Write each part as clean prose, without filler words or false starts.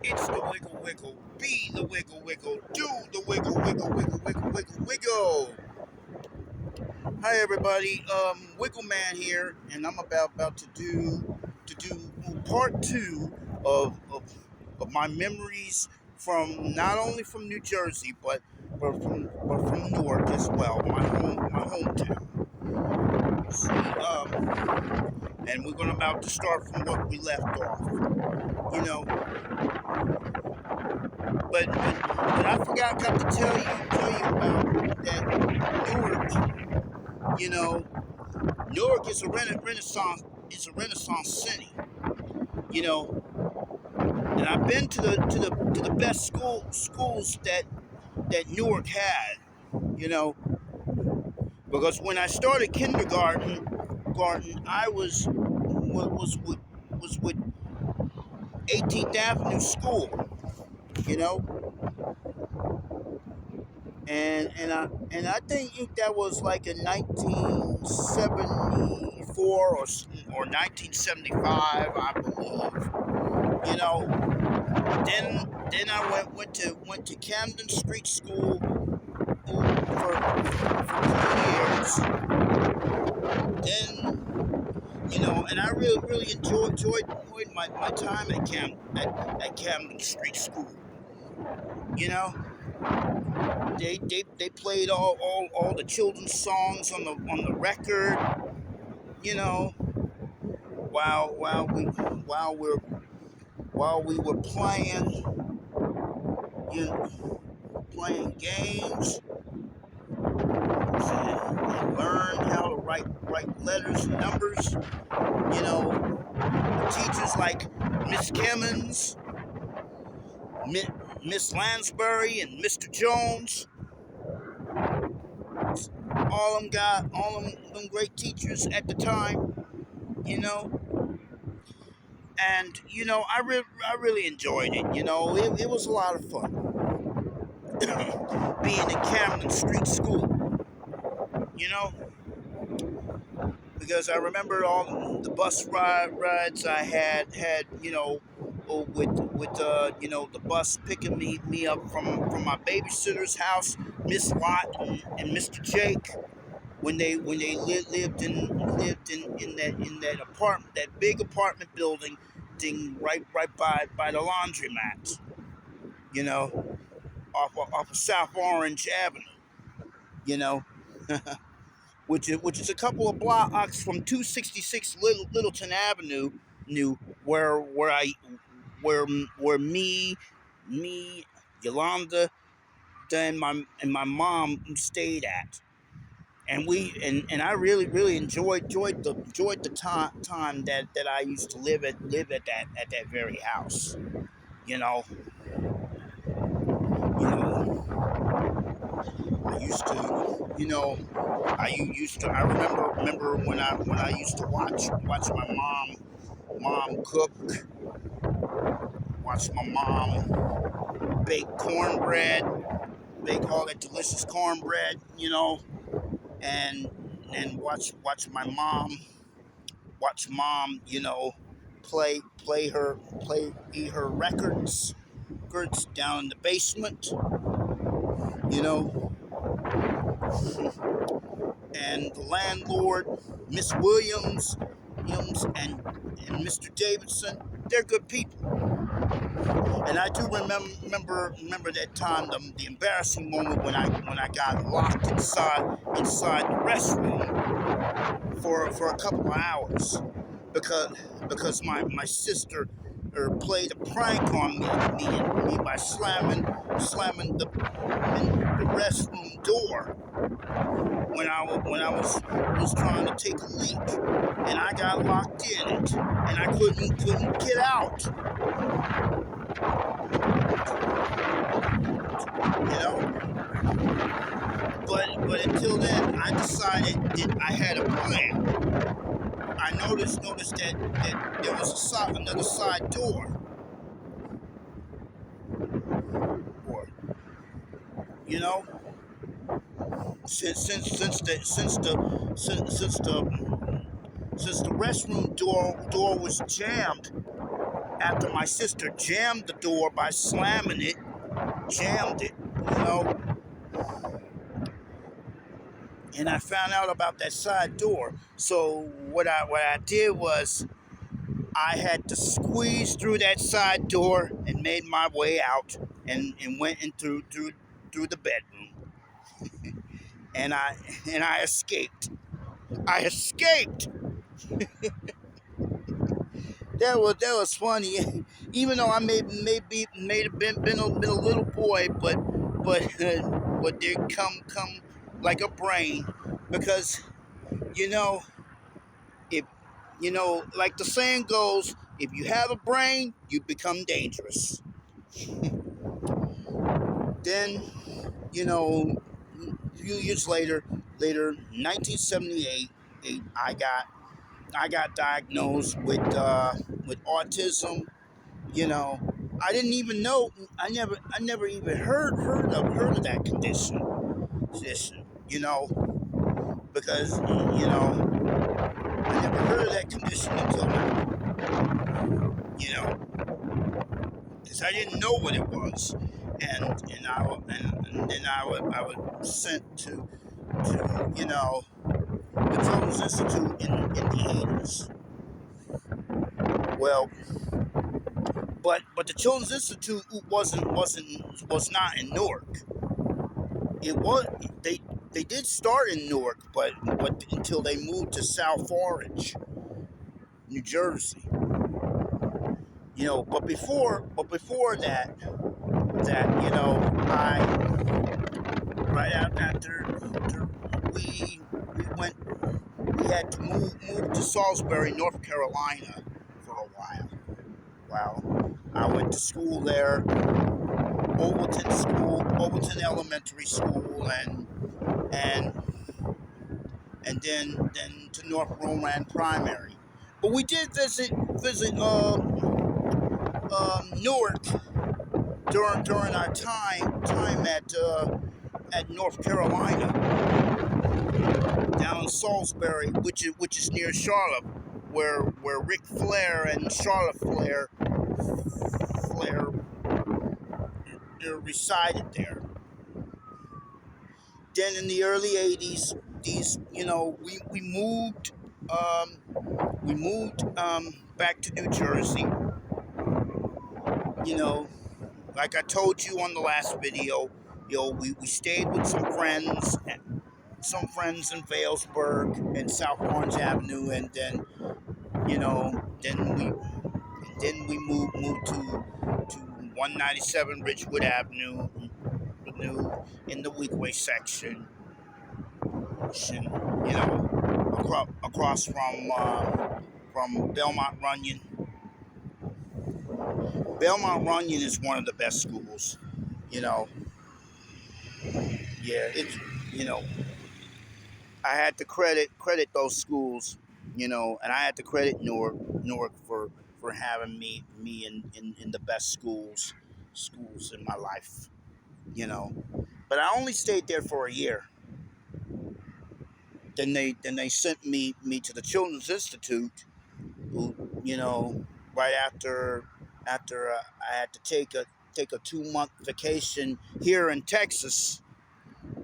It's the wiggle wiggle. Be the wiggle wiggle. Do the wiggle wiggle wiggle wiggle wiggle wiggle. Hi everybody. Wiggle Man here, and I'm about to do part two of my memories from not only from New Jersey but from Newark as well, my hometown. See, and we're going about to start from what we left off. You know, but I got to tell you about that Newark. You know, Newark is a Renaissance city. You know, and I've been to the best schools that Newark had. You know, because when I started kindergarten, I was with 18th Avenue School. You know, and I think that was like in 1974 or 1975, I believe. You know, then I went to Camden Street School for 2 years. Then, and I really enjoyed my time at Camden Street School. You know, they played all the children's songs on the record. You know, while we were playing games, and learned how to write letters and numbers. You know, teachers like Miss Kimmons, Miss Lansbury, and Mr. Jones. All them great teachers at the time. You know, and I really enjoyed it. You know, it was a lot of fun being in Camden Street School. You know, because I remember all the bus rides I had. With the bus picking me up from my babysitter's house, Miss Lot and Mr. Jake, when they lived in that apartment, that big apartment building thing right by the laundromat. You know, off of South Orange Avenue. You know. which is a couple of blocks from 266 Littleton Avenue, where me, Yolanda, and my mom stayed at, and I really enjoyed the time that I used to live at that very house. You know, I used to, I remember when I used to watch my mom cook, watch my mom bake cornbread, bake all that delicious cornbread, and watch my mom, play her records down in the basement, you know. And the landlord, Miss Williams, and Mr. Davidson, they're good people. And I do remember that time, the embarrassing moment when I got locked inside the restroom for a couple of hours because my sister played a prank on me by slamming the restroom door when I was trying to take a leak, and I got locked in it, and I couldn't get out. You know, but until then, I decided that I had a plan. I noticed that there was another side door, you know. Since the restroom door was jammed, after my sister jammed the door by slamming it, jammed it, you know, and I found out about that side door. So what I did was I had to squeeze through that side door and made my way out and went in through the bedroom. And I escaped. I escaped. That was funny. Even though I may have been a little boy, but did come like a brain, because you know if like the saying goes, if you have a brain, you become dangerous. Then a few years later, 1978, I got diagnosed with autism. You know, I didn't even know. I never even heard of that condition. You know, because I never heard of that condition until now. You know, because I didn't know what it was, and then I was sent to the Children's Institute in the 80s. Well, but the Children's Institute was not in Newark. It was they did start in Newark, but until they moved to South Orange, New Jersey. But before that I right after we went we had to move to Salisbury, North Carolina for a while. Well, I went to school there, Overton Elementary School, and then to North Roman Primary. But we did visit Newark during our time at North Carolina, down in Salisbury, which is near Charlotte, where Ric Flair and Charlotte Flair resided there. Then in the early '80s, we moved back to New Jersey. You know, like I told you on the last video, we stayed with some friends in Valesburg and South Orange Avenue, and then you know then we moved to 197 Ridgewood Avenue in the Weekway section, across from Belmont Runyon. Belmont Runyon is one of the best schools. You know, yeah, it's you know I had to credit those schools, and I had to credit Newark for having me in the best schools in my life. You know, but I only stayed there for a year. Then they sent me to the Children's Institute, who, right after I had to take a 2-month vacation here in Texas.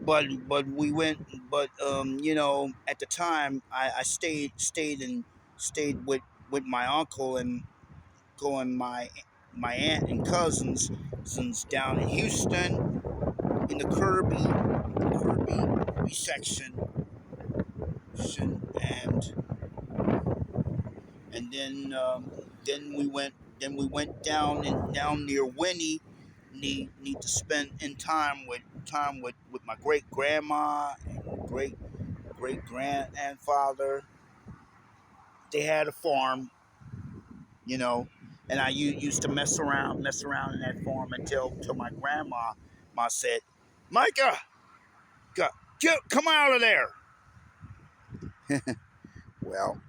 But we went. But at the time I stayed with my uncle and my aunt and cousins since down in Houston in the Kirby section, and then we went down near Winnie. Need to spend in time with my great grandma and great grandfather. They had a farm, and I used to mess around in that farm until my grandma said, "Micah, come out of there." Well,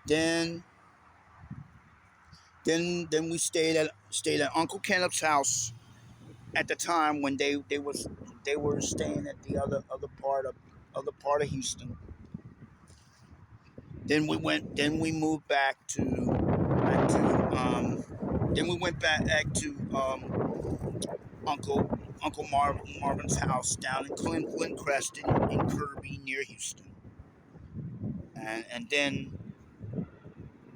then we stayed at Uncle Kenneth's house at the time when they were staying at the other part of Houston. Then we moved back to we went back to Uncle Marvin's house down in Glencrest in Kirby near Houston, and then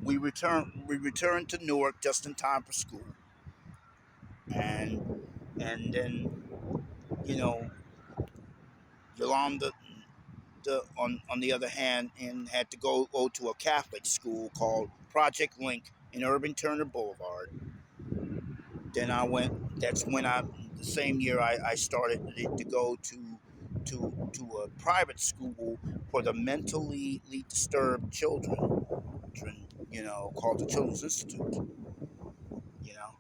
we returned to Newark just in time for school, and then you know Yolanda on the other hand and had to go to a Catholic school called Project Link in Urban Turner Boulevard. Then I went. That's when the same year I started to go to a private school for the mentally disturbed children, called the Children's Institute. You know,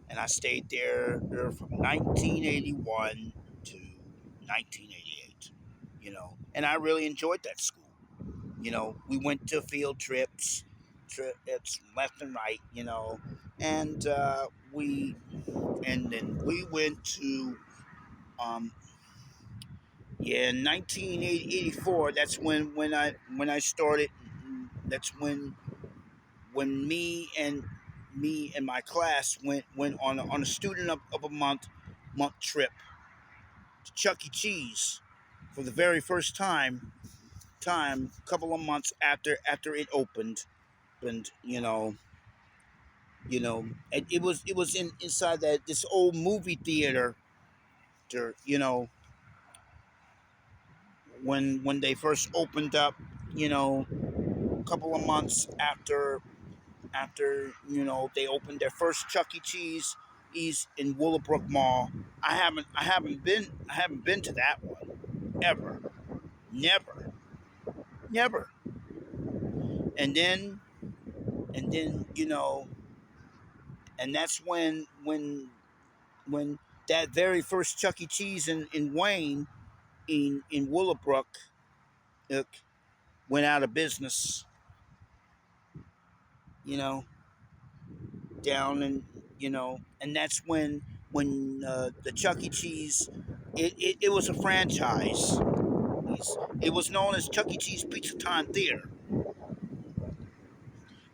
and I stayed there from 1981 to 1988. And I really enjoyed that school. We went to field trips left and right. And we and then we went to um, yeah, in 1984. That's when I started. That's when me and my class went on a student of a month trip to Chuck E. Cheese for the very first time a couple of months after it opened. And it was inside that this old movie theater. you know when they first opened up, a couple of months after they opened their first Chuck E. Cheese in Willowbrook Mall. I haven't been to that one ever. Never. Never. And then and that's when that very first Chuck E. Cheese in Wayne in Willowbrook uh, went out of business, you know, down and that's when the Chuck E. Cheese, it was a franchise. It was known as Chuck E. Cheese Pizza Time Theater.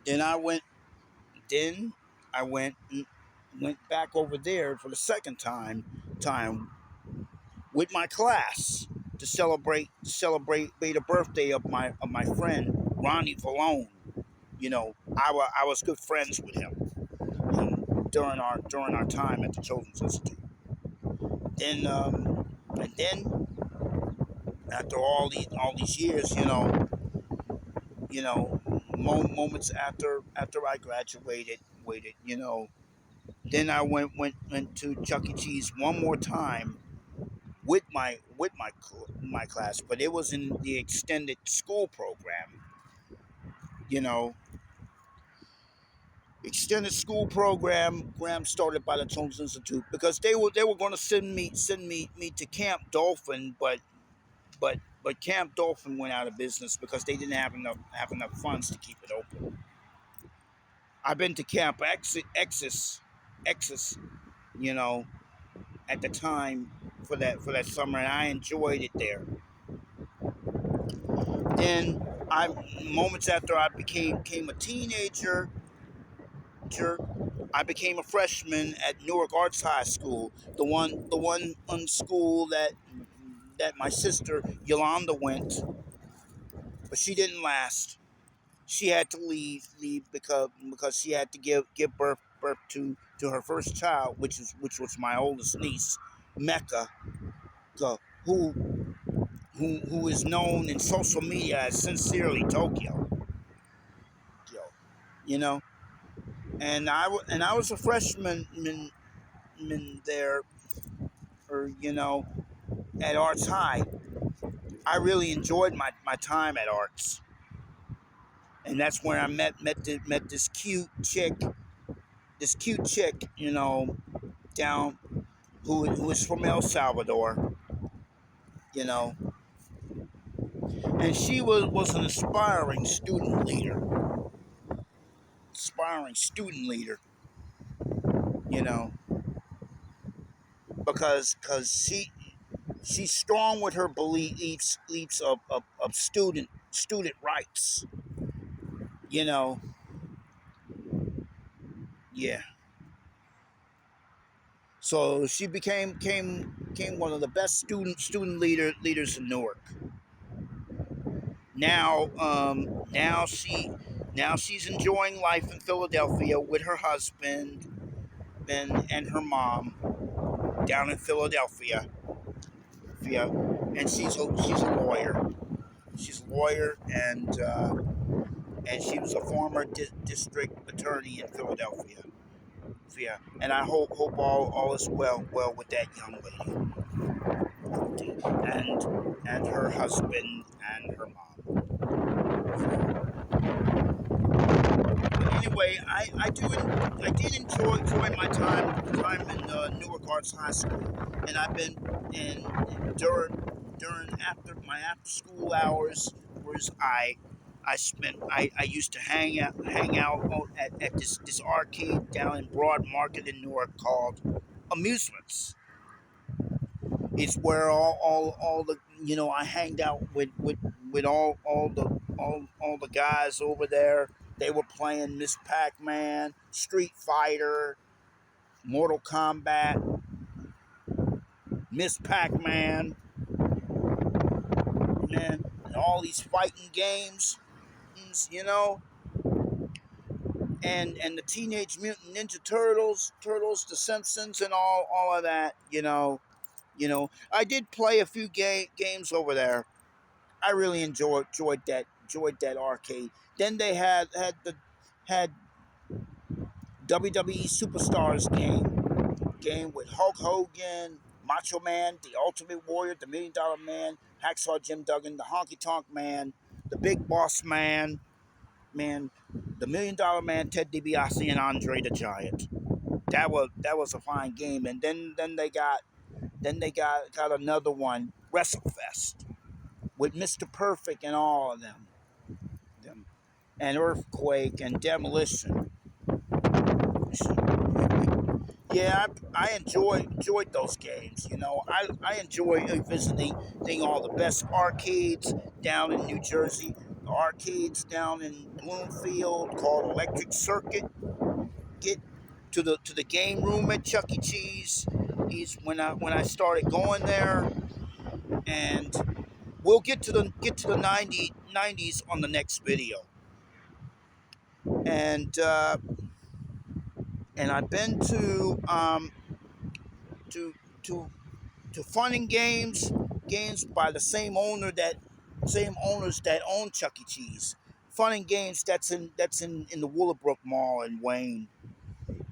Then I went. Then I went back over there for the second time with my class to celebrate the birthday of my friend Ronnie Valone. I was good friends with him, during our time at the Children's Institute. Then and then after all these years, you know, moments after I graduated, waited, then I went to Chuck E. Cheese one more time with my class, but it was in the extended school program. You know, extended school program started by the Children's Institute because they were going to send me to Camp Dolphin, but Camp Dolphin went out of business because they didn't have enough funds to keep it open. I've been to Camp Exis, you know, at the time for that summer, and I enjoyed it there. Then I moments after I became a teenager, I became a freshman at Newark Arts High School, the one school that my sister Yolanda went, but she didn't last. She had to leave because she had to give birth to her first child, which was my oldest niece, Mecca, who who is known in social media as Sincerely Tokyo. You know, and I was a freshman there, or at Arts High. I really enjoyed my time at Arts, and that's where I met this cute chick, down who is from El Salvador, you know, and she was an aspiring student leader, you know, because she's strong with her beliefs of student rights, you know, yeah. So she became one of the best leaders in Newark. Now, now she's enjoying life in Philadelphia with her husband and her mom down in Philadelphia. Yeah, and she's a lawyer. She's a lawyer, and she was a former district attorney in Philadelphia. Yeah, and I hope all is well with that young lady and her husband and her mom. But anyway, I did enjoy my time in Newark Arts High School, and I've been in during after school hours, whereas I used to hang out at this arcade down in Broad Market in Newark called Amusements. It's where all the I hanged out with all the guys over there. They were playing Miss Pac-Man, Street Fighter, Mortal Kombat, Miss Pac-Man, man, and all these fighting games, you know, and the Teenage Mutant Ninja Turtles, The Simpsons, and all of that. I did play a few games over there. I really enjoyed that arcade. Then they had WWE Superstars game with Hulk Hogan, Macho Man, the Ultimate Warrior, the $1 Million Man, Hacksaw Jim Duggan, the Honky Tonk Man, the Big Boss Man, the $1 Million Man, Ted DiBiase, and Andre the Giant. That was a fine game. And then they got another one, WrestleFest, with Mr. Perfect and all of them, and Earthquake and Demolition. Yeah, I enjoyed those games. I enjoy visiting all the best arcades down in New Jersey. The arcades down in Bloomfield called Electric Circuit. Get to the game room at Chuck E. Cheese. Is when I started going there, and we'll get to the 90s on the next video. And I've been to to to fun and games by the same owners that own Chuck E. Cheese. Fun and games that's in the Willowbrook Mall in Wayne.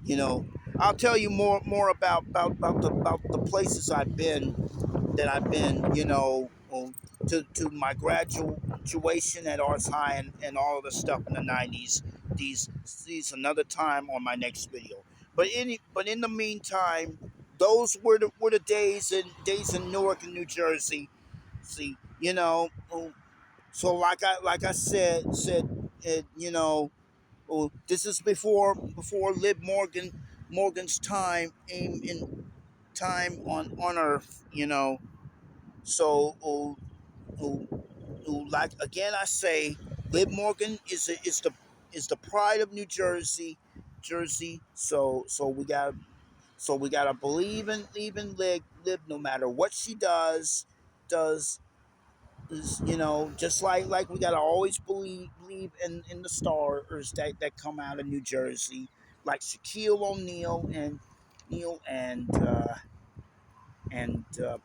You know, I'll tell you more about the places I've been. To my graduation at Arts High and all of the stuff in the 90s. These another time on my next video. But in the meantime, those were the days in Newark and New Jersey. See, so like I said, this is before Liv Morgan's time on Earth. So like again, I say, Liv Morgan is the pride of New Jersey. So we gotta believe in Liv, no matter what she does. Is, just like we gotta always believe in the stars that come out of New Jersey, like Shaquille O'Neal and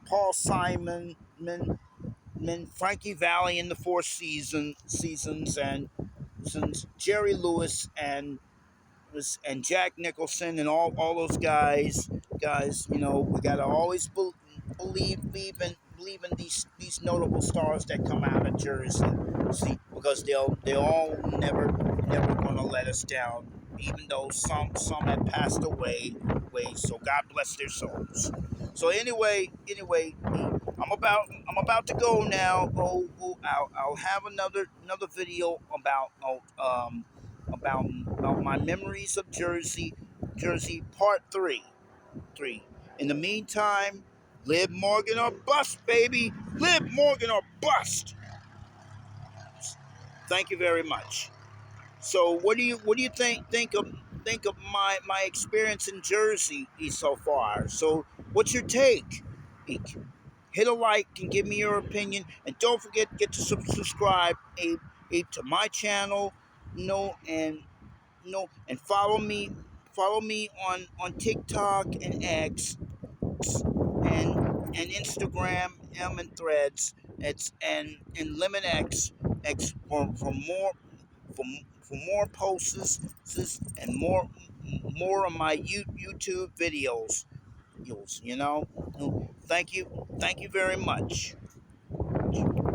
Paul Simon, Frankie Valli in the Four Seasons, and since Jerry Lewis and Jack Nicholson and all those guys. We gotta always believe in these notable stars that come out of Jersey. See, because they all never gonna let us down, even though some have passed away. So God bless their souls. So anyway, I'm about to go now. I'll have another video about my memories of Jersey Part 3. In the meantime, Liv Morgan or bust, baby. Liv Morgan or bust. Thank you very much. So what do you think of think of my experience in Jersey so far. So, what's your take? Hit a like and give me your opinion, and don't forget get to subscribe to my channel. And and follow me on TikTok and X and Instagram, and Threads. It's and Lemon X for more for, for more posts and more of my YouTube videos. Thank you very much.